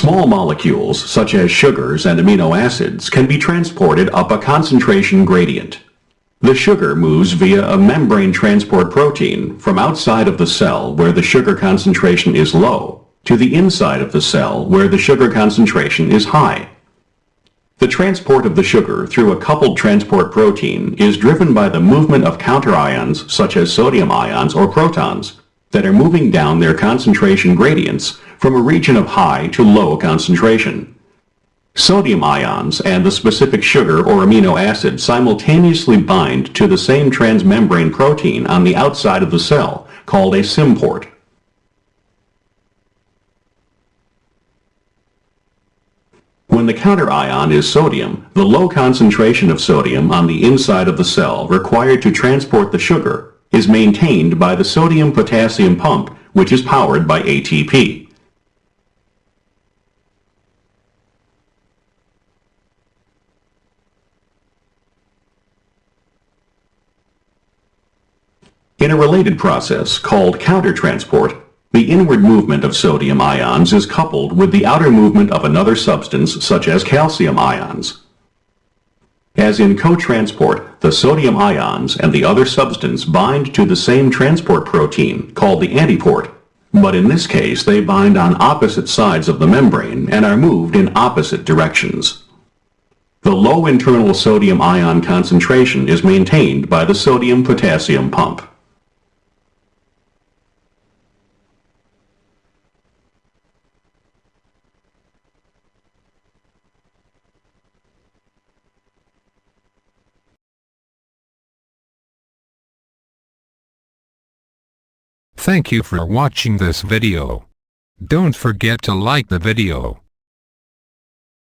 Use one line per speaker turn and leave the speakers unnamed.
Small molecules, such as sugars and amino acids, can be transported up a concentration gradient. The sugar moves via a membrane transport protein from outside of the cell where the sugar concentration is low to the inside of the cell where the sugar concentration is high. The transport of the sugar through a coupled transport protein is driven by the movement of counterions such as sodium ions or protons that are moving down their concentration gradients from a region of high to low concentration. Sodium ions and the specific sugar or amino acid simultaneously bind to the same transmembrane protein on the outside of the cell, called a symport. When the counterion is sodium, the low concentration of sodium on the inside of the cell required to transport the sugar is maintained by the sodium-potassium pump, which is powered by ATP. In a related process called countertransport, the inward movement of sodium ions is coupled with the outer movement of another substance such as calcium ions. As in cotransport, the sodium ions and the other substance bind to the same transport protein called the antiport, but in this case they bind on opposite sides of the membrane and are moved in opposite directions. The low internal sodium ion concentration is maintained by the sodium-potassium pump.
Thank you for watching this video. Don't forget to like the video.